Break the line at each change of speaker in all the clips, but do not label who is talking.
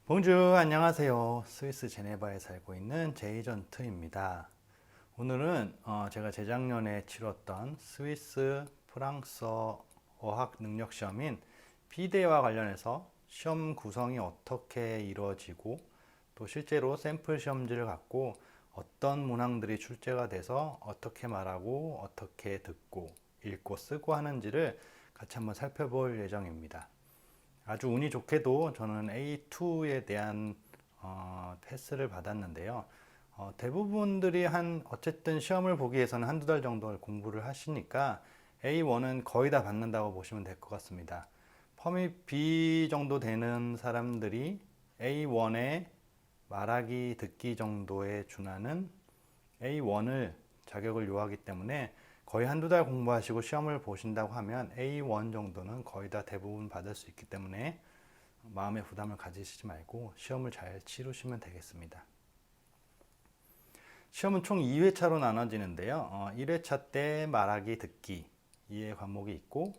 봉주 안녕하세요. 스위스 제네바에 살고 있는 제이전트입니다. 오늘은 제가 재작년에 치렀던 스위스 프랑스어 어학 능력 시험인 피데와 관련해서 시험 구성이 어떻게 이루어지고 또 실제로 샘플 시험지를 갖고 어떤 문항들이 출제가 돼서 어떻게 말하고 어떻게 듣고 읽고 쓰고 하는지를 같이 한번 살펴볼 예정입니다. 아주 운이 좋게도 저는 A2에 대한 패스를 받았는데요. 대부분들이 어쨌든 시험을 보기 위해서는 한두 달 정도 공부를 하시니까 A1은 거의 다 받는다고 보시면 될 것 같습니다. 펌이 B 정도 되는 사람들이 A1에 말하기 듣기 정도에 준하는 A1을 자격을 요하기 때문에 거의 한두 달 공부하시고 시험을 보신다고 하면 A1 정도는 거의 다 대부분 받을 수 있기 때문에 마음의 부담을 가지시지 말고 시험을 잘 치르시면 되겠습니다. 시험은 총 2회차로 나눠지는데요. 1회차 때 말하기, 듣기 이해 과목이 있고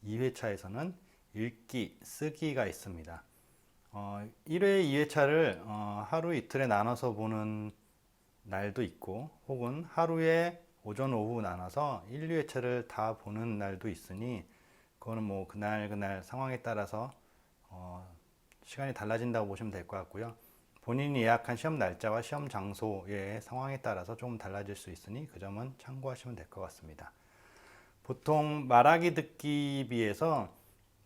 2회차에서는 읽기, 쓰기가 있습니다. 1회, 2회차를 하루 이틀에 나눠서 보는 날도 있고 혹은 하루에 오전, 오후 나눠서 1, 2회차를 다 보는 날도 있으니 그거는 뭐 그날 상황에 따라서 시간이 달라진다고 보시면 될 것 같고요. 본인이 예약한 시험 날짜와 시험 장소의 상황에 따라서 조금 달라질 수 있으니 그 점은 참고하시면 될 것 같습니다. 보통 말하기 듣기 비해서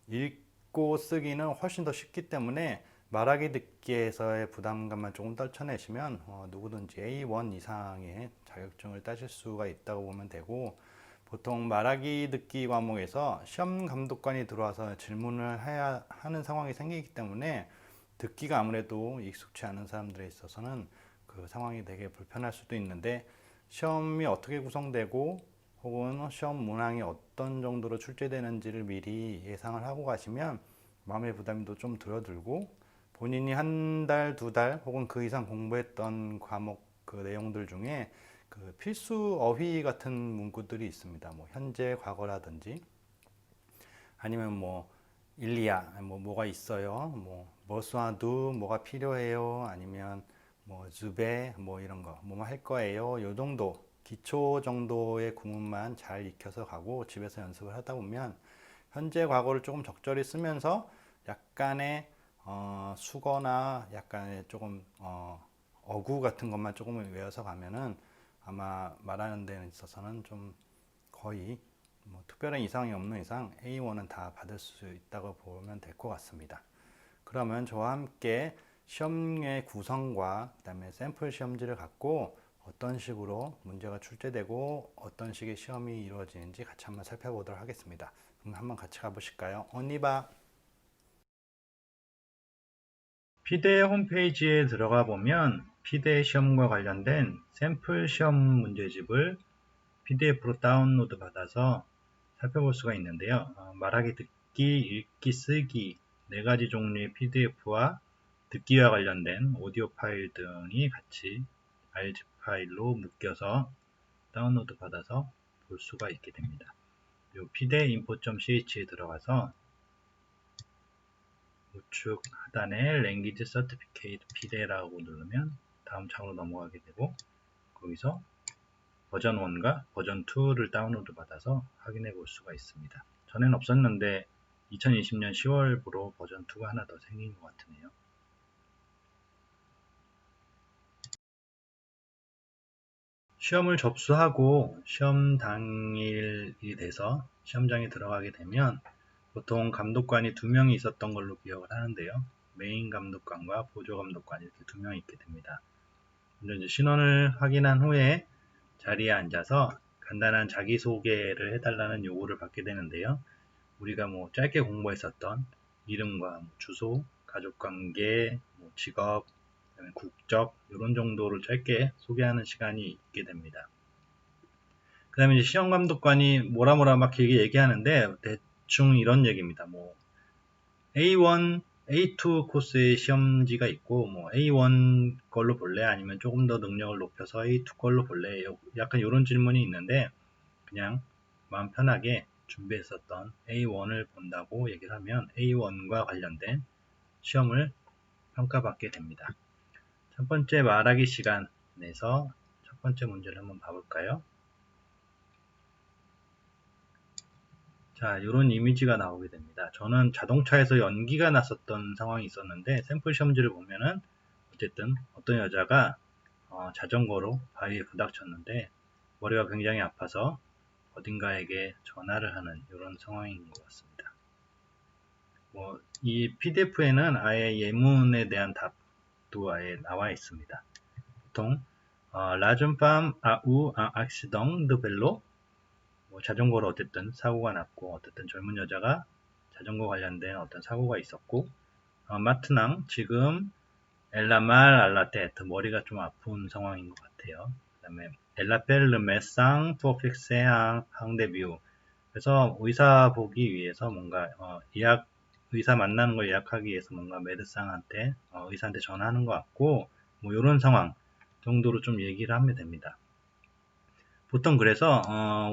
읽고 쓰기는 훨씬 더 쉽기 때문에 말하기 듣기에서의 부담감만 조금 떨쳐내시면 누구든지 A1 이상의 자격증을 따실 수가 있다고 보면 되고, 보통 말하기 듣기 과목에서 시험 감독관이 들어와서 질문을 해야 하는 상황이 생기기 때문에 듣기가 아무래도 익숙치 않은 사람들에 있어서는 그 상황이 되게 불편할 수도 있는데, 시험이 어떻게 구성되고 혹은 시험 문항이 어떤 정도로 출제되는지를 미리 예상을 하고 가시면 마음의 부담도 좀 줄어들고, 본인이 한 달, 두 달 혹은 그 이상 공부했던 과목 그 내용들 중에 그 필수 어휘 같은 문구들이 있습니다. 뭐 현재 과거라든지 아니면 뭐 일리야 뭐가 있어요. 뭐 머스와두 뭐가 필요해요. 아니면 뭐 즈베 뭐 이런 거 뭐 할 거예요. 요 정도 기초 정도의 구문만 잘 익혀서 가고 집에서 연습을 하다 보면 현재 과거를 조금 적절히 쓰면서 약간의 수거나 약간의 조금 어구 같은 것만 조금 외워서 가면은 아마 말하는 데는 있어서는 좀 거의 뭐 특별한 이상이 없는 이상 A1은 다 받을 수 있다고 보면 될 것 같습니다. 그러면 저와 함께 시험의 구성과 그다음에 샘플 시험지를 갖고 어떤 식으로 문제가 출제되고 어떤 식의 시험이 이루어지는지 같이 한번 살펴보도록 하겠습니다. 그럼 한번 같이 가보실까요? 언니바. 피데 홈페이지에 들어가 보면 피데 시험과 관련된 샘플 시험 문제집을 PDF로 다운로드 받아서 살펴볼 수가 있는데요. 말하기, 듣기, 읽기, 쓰기 네 가지 종류의 PDF와 듣기와 관련된 오디오 파일 등이 같이 RG 파일로 묶여서 다운로드 받아서 볼 수가 있게 됩니다. 이 피데 info.ch에 들어가서 우측 하단에 Language Certificate 피데라고 누르면 다음 창으로 넘어가게 되고, 거기서 버전 1과 버전 2를 다운로드 받아서 확인해 볼 수가 있습니다. 전에는 없었는데 2020년 10월부로 버전 2가 하나 더 생긴 것 같으네요. 시험을 접수하고 시험 당일이 돼서 시험장에 들어가게 되면 보통 감독관이 2명이 있었던 걸로 기억을 하는데요. 메인 감독관과 보조 감독관 이렇게 2명이 있게 됩니다. 먼저 이제 신원을 확인한 후에 자리에 앉아서 간단한 자기소개를 해달라는 요구를 받게 되는데요. 우리가 뭐 짧게 공부했었던 이름과 주소, 가족관계, 직업, 국적 이런 정도를 짧게 소개하는 시간이 있게 됩니다. 그 다음에 이제 시험감독관이 뭐라 막 길게 얘기하는데 대충 이런 얘기입니다. 뭐 A1, A2 코스의 시험지가 있고 뭐 A1 걸로 볼래? 아니면 조금 더 능력을 높여서 A2 걸로 볼래? 약간 이런 질문이 있는데 그냥 마음 편하게 준비했었던 A1을 본다고 얘기를 하면 A1과 관련된 시험을 평가받게 됩니다. 첫 번째 말하기 시간에서 첫 번째 문제를 한번 봐볼까요? 자, 이런 이미지가 나오게 됩니다. 저는 자동차에서 연기가 났었던 상황이 있었는데 샘플 시험지를 보면은 어쨌든 어떤 여자가 자전거로 바위에 부닥쳤는데 머리가 굉장히 아파서 어딘가에게 전화를 하는 이런 상황인 것 같습니다. 이 PDF에는 아예 예문에 대한 답도 아예 나와 있습니다. 보통 La jeune femme a eu un accident de vélo. 자전거로 어쨌든 사고가 났고 어쨌든 젊은 여자가 자전거 관련된 어떤 사고가 있었고 마트낭 지금 엘라 말 알라 테트 머리가 좀 아픈 상황인 것 같아요. 그 다음에 엘라 펠르 메상 포픽세앙 항데뷰 그래서 의사 보기 위해서 뭔가 의사 만나는 걸 예약하기 위해서 뭔가 메드상한테 의사한테 전화하는 것 같고 뭐 이런 상황 정도로 좀 얘기를 하면 됩니다. 보통 그래서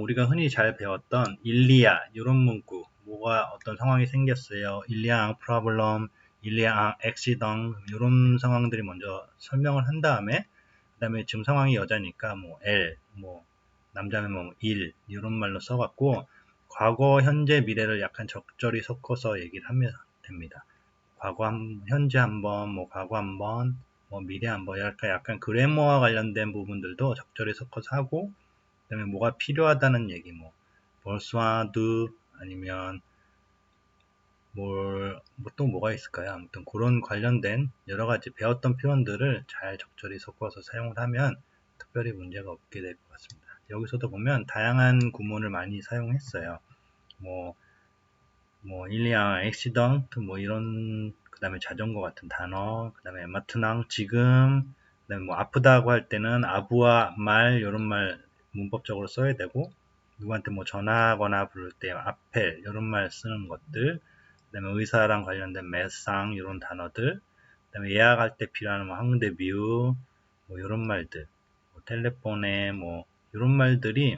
우리가 흔히 잘 배웠던 일리아 이런 문구 뭐가 어떤 상황이 생겼어요. 일리아 프로블럼, 일리아 액시던 이런 상황들이 먼저 설명을 한 다음에 그 다음에 지금 상황이 여자니까 뭐 L, 뭐 남자면 뭐 일 이런 말로 써갖고 과거, 현재, 미래를 약간 적절히 섞어서 얘기를 하면 됩니다. 과거 현재 한번, 뭐 과거 한번, 뭐 미래 한번 약간 그래머와 관련된 부분들도 적절히 섞어서 하고 그 다음에 뭐가 필요하다는 얘기, 뭐 벌스와두 아니면 또 뭐가 있을까요? 아무튼 그런 관련된 여러 가지 배웠던 표현들을 잘 적절히 섞어서 사용을 하면 특별히 문제가 없게 될 것 같습니다. 여기서도 보면 다양한 구문을 많이 사용했어요. 일리아, 액시던트, 이런, 그 다음에 자전거 같은 단어, 그 다음에 마트낭, 지금, 그 다음에 아프다고 할 때는 아부와 말, 이런 말 문법적으로 써야 되고, 누구한테 전화하거나 부를 때 아펠, 이런 말 쓰는 것들, 그 다음에 의사랑 관련된 메상, 이런 단어들, 그 다음에 예약할 때 필요한 항대뷰, 이런 말들, 텔레폰에, 이런 말들이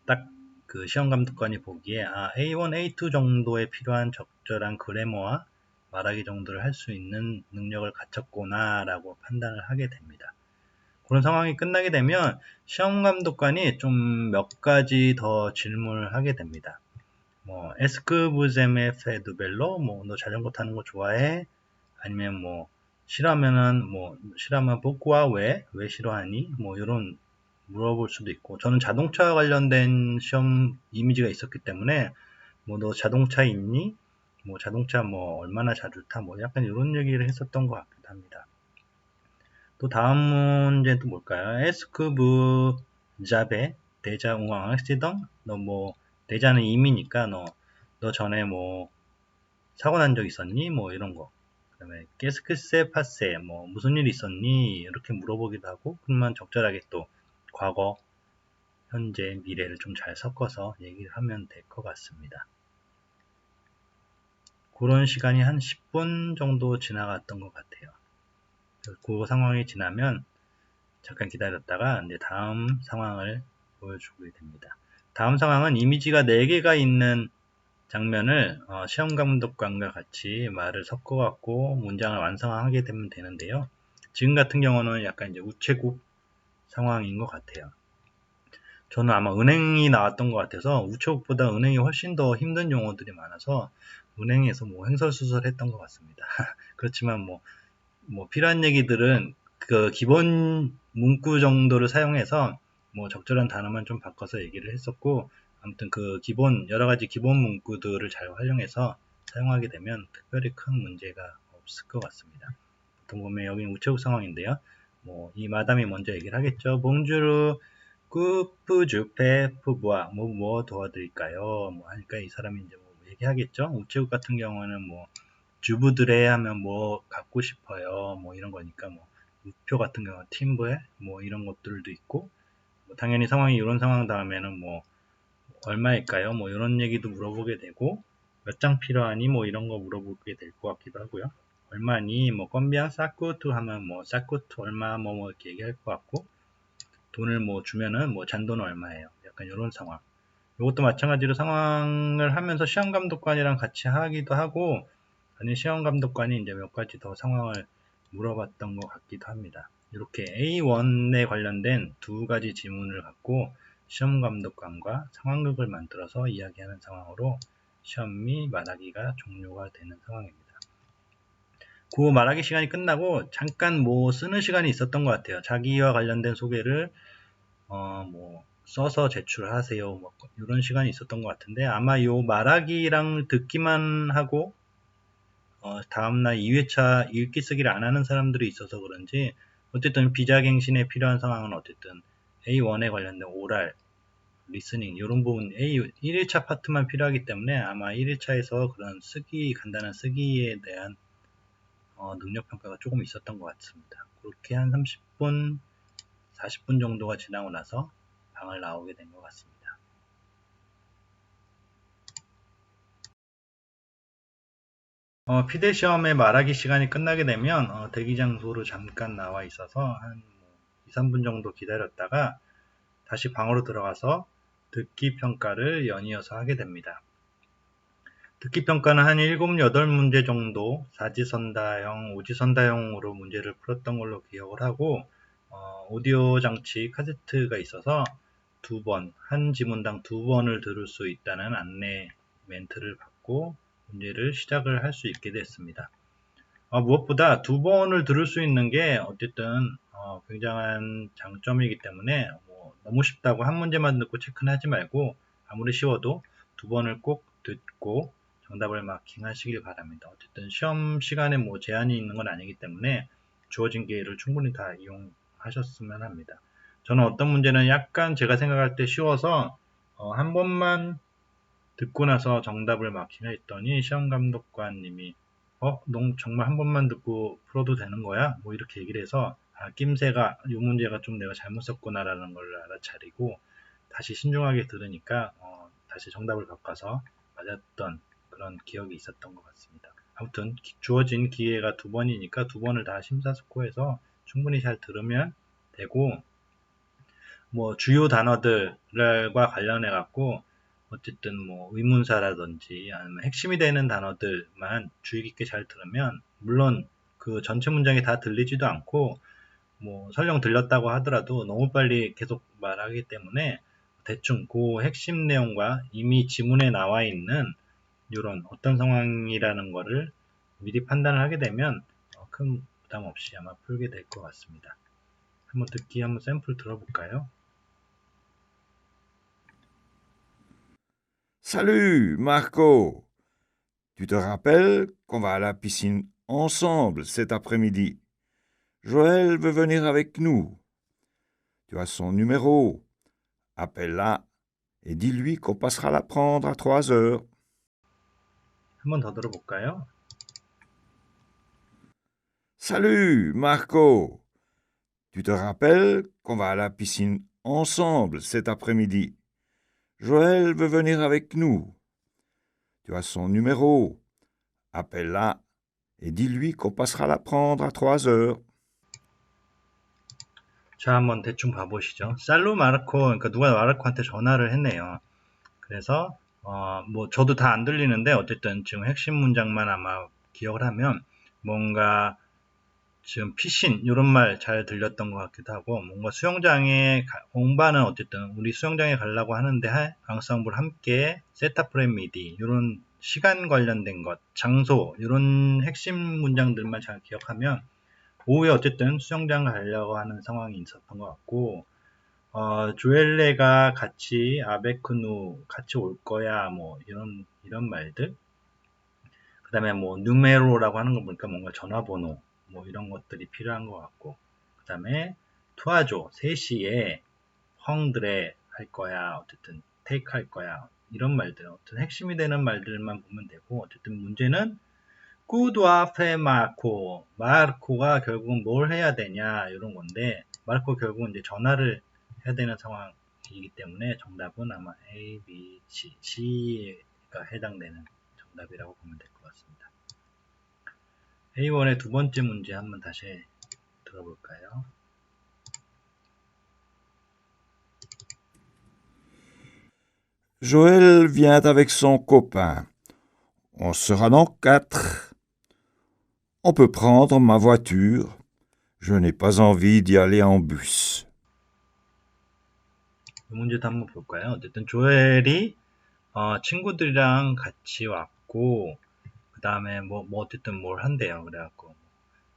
딱 그 시험감독관이 보기에 A1, A2 정도에 필요한 적절한 그래머와 말하기 정도를 할 수 있는 능력을 갖췄구나 라고 판단을 하게 됩니다. 그런 상황이 끝나게 되면 시험감독관이 좀 몇 가지 더 질문을 하게 됩니다. 에스크부제메 페두벨로 너 자전거 타는 거 좋아해? 아니면 싫어하면 복구와 왜 싫어하니? 이런 물어볼 수도 있고 저는 자동차 관련된 시험 이미지가 있었기 때문에 너 자동차 있니? 자동차 얼마나 자주 타? 약간 이런 얘기를 했었던 것 같기도 합니다. 또 다음 문제는 또 뭘까요? 에스크부 자베 대자 우왕 액시던 너 대자는 임이니까 너 전에 사고 난 적 있었니? 이런 거. 그 다음에 깨스크세 파세 무슨 일 있었니? 이렇게 물어보기도 하고 그러면 적절하게 또 과거, 현재, 미래를 좀 잘 섞어서 얘기를 하면 될 것 같습니다. 그런 시간이 한 10분 정도 지나갔던 것 같아요. 그 상황이 지나면 잠깐 기다렸다가 이제 다음 상황을 보여주게 됩니다. 다음 상황은 이미지가 4개가 있는 장면을 시험감독관과 같이 말을 섞어갖고 문장을 완성하게 되면 되는데요. 지금 같은 경우는 약간 이제 우체국 상황인 것 같아요. 저는 아마 은행이 나왔던 것 같아서 우체국보다 은행이 훨씬 더 힘든 용어들이 많아서 은행에서 횡설수설 했던 것 같습니다. 그렇지만 필요한 얘기들은 그 기본 문구 정도를 사용해서 적절한 단어만 좀 바꿔서 얘기를 했었고 아무튼 그 여러 가지 기본 문구들을 잘 활용해서 사용하게 되면 특별히 큰 문제가 없을 것 같습니다. 보통 보면 여기는 우체국 상황인데요. 이 마담이 먼저 얘기를 하겠죠. 봉주르 꾸프주페 푸부아 뭐 도와드릴까요? 하니까 이 사람이 이제 얘기하겠죠. 우체국 같은 경우는 주부들의 하면 갖고 싶어요. 이런 거니까 우표 같은 경우 팀브에 이런 것들도 있고 당연히 상황이 이런 상황 다음에는 얼마일까요? 이런 얘기도 물어보게 되고 몇 장 필요하니 이런 거 물어보게 될 것 같기도 하고요. 얼마니 건비앙 사쿠트 하면 사쿠트 얼마 이렇게 얘기할 것 같고 돈을 주면은 잔돈 얼마예요. 약간 이런 상황. 이것도 마찬가지로 상황을 하면서 시험감독관이랑 같이 하기도 하고 아니 시험 감독관이 이제 몇 가지 더 상황을 물어봤던 것 같기도 합니다. 이렇게 A1에 관련된 두 가지 지문을 갖고 시험 감독관과 상황극을 만들어서 이야기하는 상황으로 시험이 말하기가 종료가 되는 상황입니다. 그 말하기 시간이 끝나고 잠깐 뭐 쓰는 시간이 있었던 것 같아요. 자기와 관련된 소개를 뭐 써서 제출하세요. 뭐 이런 시간이 있었던 것 같은데 아마 요 말하기랑 듣기만 하고 다음날 2회차 읽기 쓰기를 안 하는 사람들이 있어서 그런지 어쨌든 비자갱신에 필요한 상황은 어쨌든 A1에 관련된 오랄, 리스닝 이런 부분 1일차 파트만 필요하기 때문에 아마 1일차에서 그런 간단한 쓰기에 대한 능력평가가 조금 있었던 것 같습니다. 그렇게 한 30분, 40분 정도가 지나고 나서 방을 나오게 된 것 같습니다. 피대 시험의 말하기 시간이 끝나게 되면 대기 장소로 잠깐 나와 있어서 한 2, 3분 정도 기다렸다가 다시 방으로 들어가서 듣기 평가를 연이어서 하게 됩니다. 듣기 평가는 한 7, 8문제 정도 4지선다형, 5지선다형으로 문제를 풀었던 걸로 기억을 하고 오디오 장치 카세트가 있어서 한 지문당 2번을 들을 수 있다는 안내 멘트를 받고 문제를 시작을 할 수 있게 됐습니다. 무엇보다 2번을 들을 수 있는 게 어쨌든 굉장한 장점이기 때문에 너무 쉽다고 한 문제만 듣고 체크는 하지 말고 아무리 쉬워도 2번을 꼭 듣고 정답을 마킹하시길 바랍니다. 어쨌든 시험 시간에 제한이 있는 건 아니기 때문에 주어진 기회를 충분히 다 이용하셨으면 합니다. 저는 어떤 문제는 약간 제가 생각할 때 쉬워서 한 번만 듣고 나서 정답을 마킹했더니 시험 감독관님이 너 정말 한 번만 듣고 풀어도 되는 거야? 이렇게 얘기를 해서 낌새가 이 문제가 좀 내가 잘못 썼구나라는 걸 알아차리고 다시 신중하게 들으니까 다시 정답을 바꿔서 맞았던 그런 기억이 있었던 것 같습니다. 아무튼 주어진 기회가 2번이니까 2번을 다 심사숙고해서 충분히 잘 들으면 되고 주요 단어들과 관련해 갖고 어쨌든 의문사라든지 아니면 핵심이 되는 단어들만 주의 깊게 잘 들으면 물론 그 전체 문장이 다 들리지도 않고 설령 들렸다고 하더라도 너무 빨리 계속 말하기 때문에 대충 그 핵심 내용과 이미 지문에 나와 있는 이런 어떤 상황이라는 거를 미리 판단을 하게 되면 큰 부담 없이 아마 풀게 될 것 같습니다. 한번 샘플 들어볼까요?
Salut, Marco. Tu te rappelles qu'on va à la piscine ensemble cet après-midi? Joël veut venir avec nous. Tu as son numéro. Appelle-la et dis-lui qu'on passera la prendre à 3 heures.
한번 더 들어볼까요?
Salut, Marco. Tu te rappelles qu'on va à la piscine ensemble cet après-midi? Joël veut venir avec nous. Tu as son numéro. Appelle-la et dis-lui qu'on passera la prendre à 3 heures.
자, 한번 대충 봐보시죠. 살루 마르코, 그러니까 누가 마르코한테 전화를 했네요. 그래서 저도 다 안 들리는데 어쨌든 지금 핵심 문장만 아마 기억을 하면 뭔가 지금 피신 이런 말 잘 들렸던 것 같기도 하고 뭔가 수영장에 공바는 어쨌든 우리 수영장에 가려고 하는데 앙상블 함께 세타프렘 미디 이런 시간 관련된 것, 장소 이런 핵심 문장들만 잘 기억하면 오후에 어쨌든 수영장 가려고 하는 상황이 있었던 것 같고 조엘레가 같이 아베크누 같이 올 거야 이런 말들 그 다음에 누메로라고 하는 거 보니까 뭔가 전화번호 이런 것들이 필요한 것 같고 그 다음에 투아조 3시에 헝드레 할 거야 어쨌든 테이크 할 거야 이런 말들 어쨌든 핵심이 되는 말들만 보면 되고 어쨌든 문제는 꾸드와 페 마르코가 결국은 뭘 해야 되냐 이런 건데 마르코 결국은 이제 전화를 해야 되는 상황이기 때문에 정답은 아마 A, B, C가 해당되는 정답이라고 보면 될 것 같습니다. A1의 두 번째 문제 한번 다시 들어볼까요?
Joël vient avec son copain. On sera dans 4. On peut prendre ma voiture. Je n'ai pas envie d'y aller en bus.
이 문제도 한번 볼까요? 어쨌든 조엘이 친구들이랑 같이 왔고 그 다음에 뭐 어쨌든 뭘 한대요. 그래갖고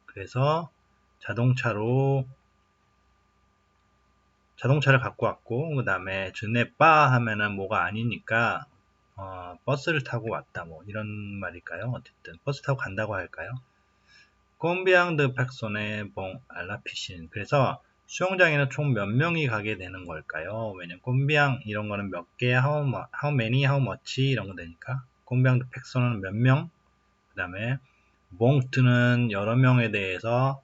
그래서 자동차를 갖고 왔고 그 다음에 즈네빠 하면은 뭐가 아니니까 버스를 타고 왔다 뭐 이런 말일까요? 어쨌든 버스 타고 간다고 할까요? 콤비앙 드 팍손의 봉 알라피신. 그래서 수영장에는 총 몇 명이 가게 되는 걸까요? 왜냐면 콤비앙 이런 거는 몇 개, how many, how much 이런 거 되니까 콤비앙 드 팍손은 몇 명, 그 다음에 봉트는 여러 명에 대해서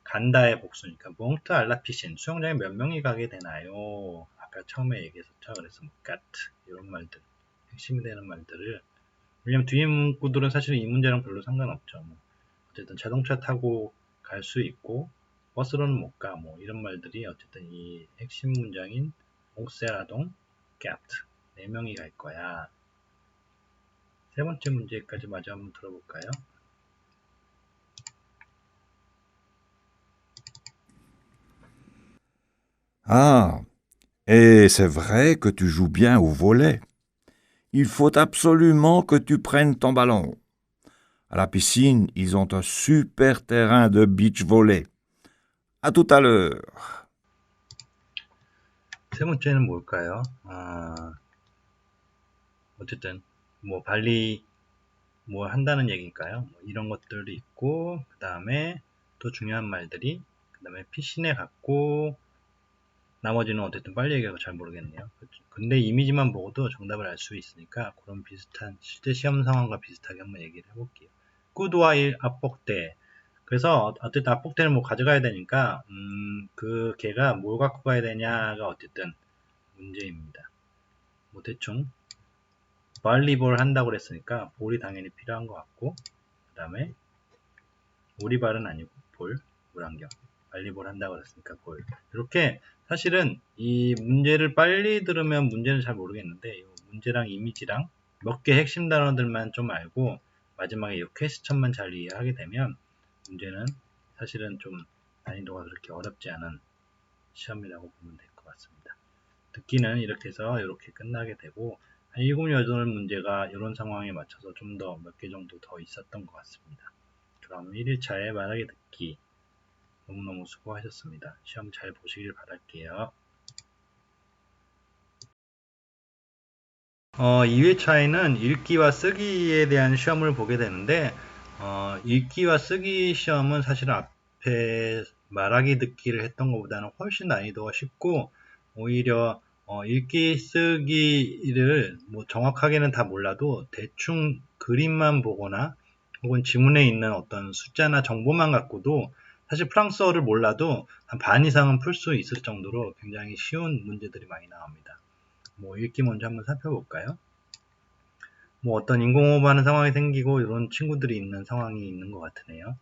간다의 복수니까 봉트 알라피신 수영장에 몇 명이 가게 되나요? 아까 처음에 얘기했었죠. 그래서 뭐 까트 이런 말들 핵심이 되는 말들을 왜냐면 뒤에 문구들은 사실 이 문제랑 별로 상관없죠. 뭐 어쨌든 자동차 타고 갈 수 있고 버스로는 못 가. 뭐 이런 말들이 어쨌든 이 핵심 문장인 옥세라동 까트 4명이 갈 거야. 세 번째 문제까지 마저 한번 들어볼까요?
Ah, et c'est vrai que tu joues bien au volley. Il faut absolument que tu prennes ton ballon. À la piscine, ils ont un super terrain de beach volley. À tout à l'heure.
세 번째는 뭘까요? 어쨌든 뭐 발리 뭐 한다는 얘기니까요. 뭐 이런 것들도 있고 그 다음에 또 중요한 말들이 그 다음에 피신에 갔고 나머지는 어쨌든 빨리 얘기하고 잘 모르겠네요. 근데 이미지만 보고도 정답을 알 수 있으니까 그런 비슷한 실제 시험 상황과 비슷하게 한번 얘기를 해볼게요. 꾸드와일 압복대. 그래서 어쨌든 압복대를 뭐 가져가야 되니까 그 걔가 뭘 갖고 가야 되냐가 어쨌든 문제입니다. 뭐 대충 발리볼 한다고 그랬으니까 볼이 당연히 필요한 것 같고 그 다음에 오리발은 아니고 볼, 물안경. 발리볼 한다고 그랬으니까 볼. 이렇게 사실은 이 문제를 빨리 들으면 문제는 잘 모르겠는데 이 문제랑 이미지랑 몇 개 핵심 단어들만 좀 알고 마지막에 이 퀘스천만 잘 이해하게 되면 문제는 사실은 좀 난이도가 그렇게 어렵지 않은 시험이라고 보면 될 것 같습니다. 듣기는 이렇게 해서 이렇게 끝나게 되고 한 7, 8문제가 이런 상황에 맞춰서 좀 더 몇 개 정도 더 있었던 것 같습니다. 그럼 1일차에 말하기 듣기 너무너무 수고하셨습니다. 시험 잘 보시길 바랄게요. 2회차에는 읽기와 쓰기에 대한 시험을 보게 되는데 읽기와 쓰기 시험은 사실은 앞에 말하기 듣기를 했던 것보다는 훨씬 난이도가 쉽고 오히려 읽기 쓰기를 뭐 정확하게는 다 몰라도 대충 그림만 보거나 혹은 지문에 있는 어떤 숫자나 정보만 갖고도 사실 프랑스어를 몰라도 한 반 이상은 풀 수 있을 정도로 굉장히 쉬운 문제들이 많이 나옵니다. 뭐 읽기 먼저 한번 살펴볼까요? 뭐 어떤 인공호흡하는 상황이 생기고 이런 친구들이 있는 상황이 있는 것 같으네요.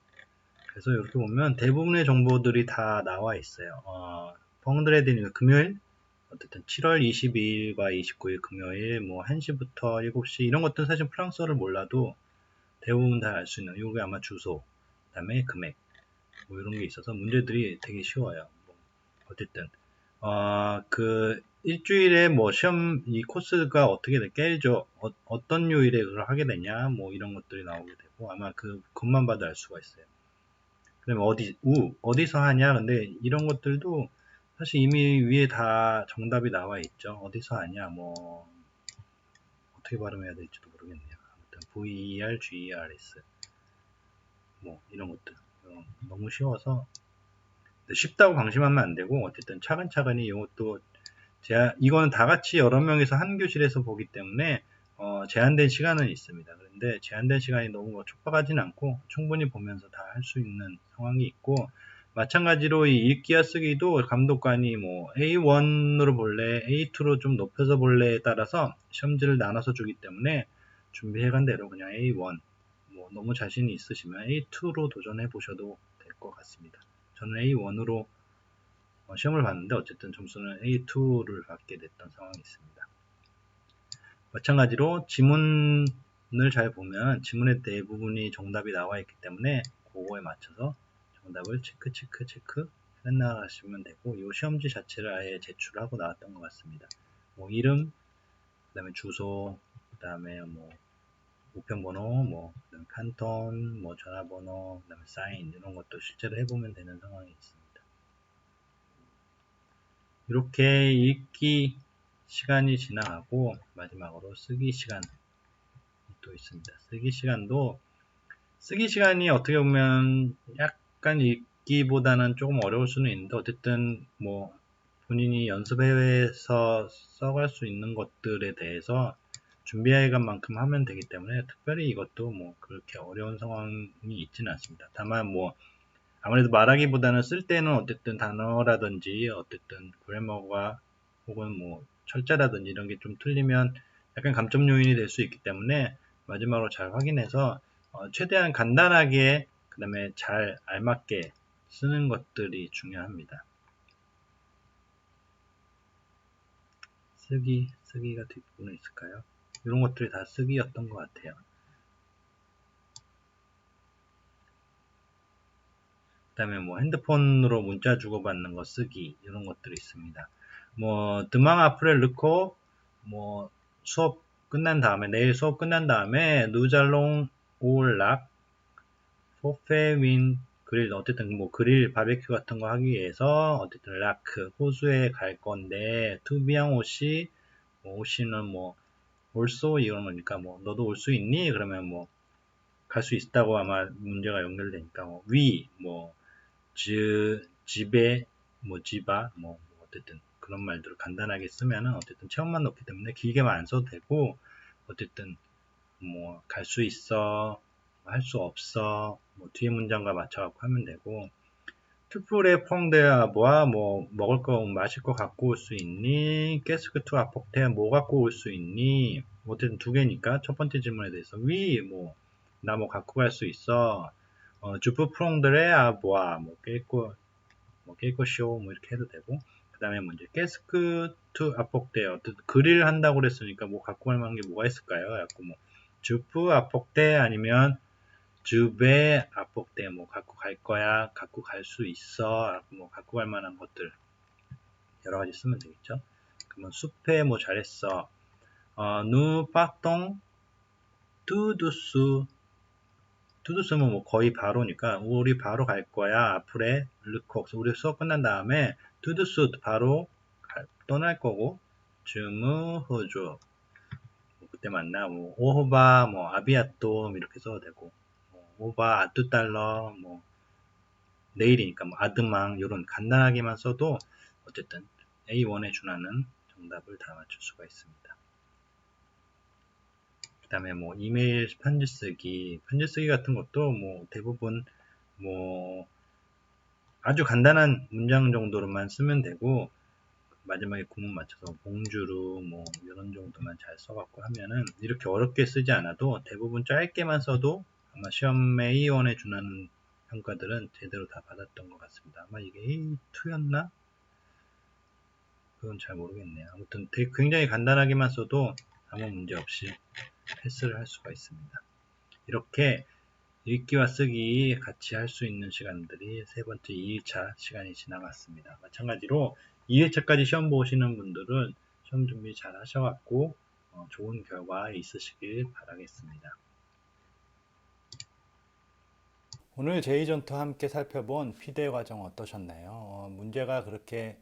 그래서 이렇게 보면 대부분의 정보들이 다 나와 있어요. 펑드레드니까 금요일 어쨌든 7월 22일과 29일 금요일 뭐 1시부터 7시 이런 것들은 사실 프랑스어를 몰라도 대부분 다 알 수 있는 이게 아마 주소 그 다음에 금액 뭐 이런 게 있어서 문제들이 되게 쉬워요. 뭐 어쨌든 그 일주일에 뭐 시험 이 코스가 어떻게 깨져 어떤 요일에 그걸 하게 되냐 뭐 이런 것들이 나오게 되고 아마 그것만 봐도 알 수가 있어요. 그다음에 어디서 하냐 근데 이런 것들도 사실 이미 위에 다 정답이 나와 있죠. 어디서 하냐 뭐 어떻게 발음해야 될지도 모르겠네요. 아무튼 VERGERS 뭐 이런 것들 너무 쉬워서 쉽다고 방심하면 안 되고 어쨌든 차근차근히 이것도 이거는 다 같이 여러 명이서 한 교실에서 보기 때문에 제한된 시간은 있습니다. 그런데 제한된 시간이 너무 촉박하진 않고 충분히 보면서 다 할 수 있는 상황이 있고 마찬가지로 이 읽기와 쓰기도 감독관이 뭐 A1으로 볼래, A2로 좀 높여서 볼래에 따라서 시험지를 나눠서 주기 때문에 준비해간 대로 그냥 A1 뭐 너무 자신이 있으시면 A2로 도전해 보셔도 될 것 같습니다. 저는 A1으로 시험을 봤는데 어쨌든 점수는 A2를 받게 됐던 상황이 있습니다. 마찬가지로 지문을 잘 보면 지문의 대부분이 정답이 나와 있기 때문에 그거에 맞춰서 정답을 체크 해나가시면 되고, 이 시험지 자체를 아예 제출하고 나왔던 것 같습니다. 뭐 이름, 그다음에 주소, 그다음에 뭐 우편번호, 뭐 그다음에 칸톤, 뭐 전화번호, 그다음에 사인 이런 것도 실제로 해보면 되는 상황이 있습니다. 이렇게 읽기 시간이 지나가고 마지막으로 쓰기 시간이 또 있습니다. 쓰기 시간이 어떻게 보면 약간 읽기보다는 조금 어려울 수는 있는데, 어쨌든 뭐 본인이 연습해서 써갈 수 있는 것들에 대해서 준비할 만큼 하면 되기 때문에 특별히 이것도 뭐 그렇게 어려운 상황이 있지는 않습니다. 다만 뭐 아무래도 말하기보다는 쓸 때는 어쨌든 단어라든지 어쨌든 그래머가 혹은 뭐 철자라든지 이런 게 좀 틀리면 약간 감점 요인이 될 수 있기 때문에 마지막으로 잘 확인해서 최대한 간단하게, 그 다음에 잘 알맞게 쓰는 것들이 중요합니다. 쓰기가 뒷부분에 있을까요? 이런 것들이 다 쓰기였던 것 같아요. 그 다음에 뭐 핸드폰으로 문자 주고받는 거 쓰기, 이런 것들이 있습니다. 뭐 드망 앞을 넣고 뭐 수업 끝난 다음에, 내일 수업 끝난 다음에 누잘롱 올락 포페윈 그릴, 어쨌든 뭐 그릴 바베큐 같은 거 하기 위해서 어쨌든 라크 호수에 갈 건데, 투비앙 옷이 뭐 옷이는 뭐 올소 이런 거니까 뭐 너도 올 수 있니? 그러면 뭐 갈 수 있다고 아마 문제가 연결되니까 뭐 위, 뭐 집에 뭐 집아 뭐 어쨌든 그런 말들을 간단하게 쓰면은 어쨌든 체험만 넣기 때문에 길게만 안 써도 되고, 어쨌든 뭐 갈 수 있어, 할 수 없어, 뭐 뒤에 문장과 맞춰갖고 하면 되고, 투플의 펑데아보아 뭐 먹을 거 마실 거 갖고 올 수 있니? 게스크투 아폭테 뭐 갖고 올 수 있니? 어쨌든 두 개니까 첫 번째 질문에 대해서 위 뭐 나 뭐 갖고 갈 수 있어. 주프 프롱드레 아보아 뭐 깨고 쇼 뭐 이렇게 해도 되고, 그 다음에 문제 게스크투 아폭테 어떤 그릴 한다고 그랬으니까 뭐 갖고 갈 만한 게 뭐가 있을까요? 약간 뭐 주프 아폭테 아니면 주베 아폭대 뭐 갖고 갈 거야, 갖고 갈 수 있어, 뭐 갖고 갈 만한 것들 여러 가지 쓰면 되겠죠. 그러면 숲에 뭐 잘했어. 누 빠똥 투두스면 뭐 거의 바로니까 우리 바로 갈 거야. 앞으로 르콕 우리 수업 끝난 다음에 투두스 바로 떠날 거고, 주무 호조 그때 만나 뭐 오호바 뭐 아비아또 이렇게 써도 되고, 뭐 오바 아뚜달러 뭐 내일이니까 뭐 아드망 이런 간단하게만 써도 어쨌든 A1에 준하는 정답을 다 맞출 수가 있습니다. 그 다음에 뭐 이메일 편지 쓰기 같은 것도 뭐 대부분 뭐 아주 간단한 문장 정도로만 쓰면 되고, 마지막에 구문 맞춰서 봉주루 뭐 이런 정도만 잘 써갖고 하면은 이렇게 어렵게 쓰지 않아도 대부분 짧게만 써도 아마 시험에 A1에 준하는 평가들은 제대로 다 받았던 것 같습니다. 아마 이게 A2였나? 그건 잘 모르겠네요. 아무튼 되게 굉장히 간단하게만 써도 아무 문제 없이 패스를 할 수가 있습니다. 이렇게 읽기와 쓰기 같이 할 수 있는 시간들이 세 번째 2일차 시간이 지나갔습니다. 마찬가지로 2회차까지 시험 보시는 분들은 시험 준비 잘 하셔갖고 좋은 결과 있으시길 바라겠습니다. 오늘 제이전투와 함께 살펴본 피대 과정 어떠셨나요? 문제가 그렇게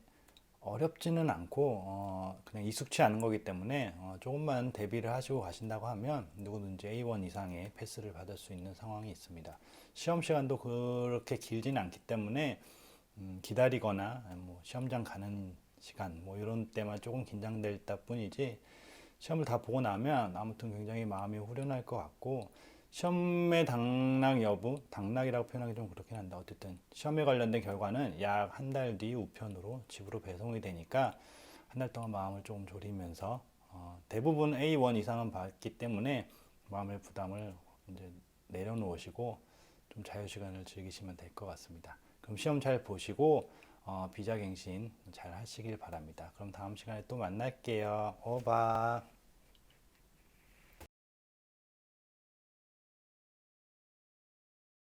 어렵지는 않고 그냥 익숙치 않은 거기 때문에 조금만 대비를 하시고 가신다고 하면 누구든지 A1 이상의 패스를 받을 수 있는 상황이 있습니다. 시험 시간도 그렇게 길지는 않기 때문에 기다리거나 뭐 시험장 가는 시간 뭐 이런 때만 조금 긴장될 뿐이지, 시험을 다 보고 나면 아무튼 굉장히 마음이 후련할 것 같고, 시험의 당락 여부, 당락이라고 표현하기 좀 그렇긴 한데 어쨌든 시험에 관련된 결과는 약 한 달 뒤 우편으로 집으로 배송이 되니까 한 달 동안 마음을 조금 졸이면서 대부분 A1 이상은 받기 때문에 마음의 부담을 이제 내려놓으시고 좀 자유시간을 즐기시면 될 것 같습니다. 그럼 시험 잘 보시고 비자갱신 잘 하시길 바랍니다. 그럼 다음 시간에 또 만날게요. 오바.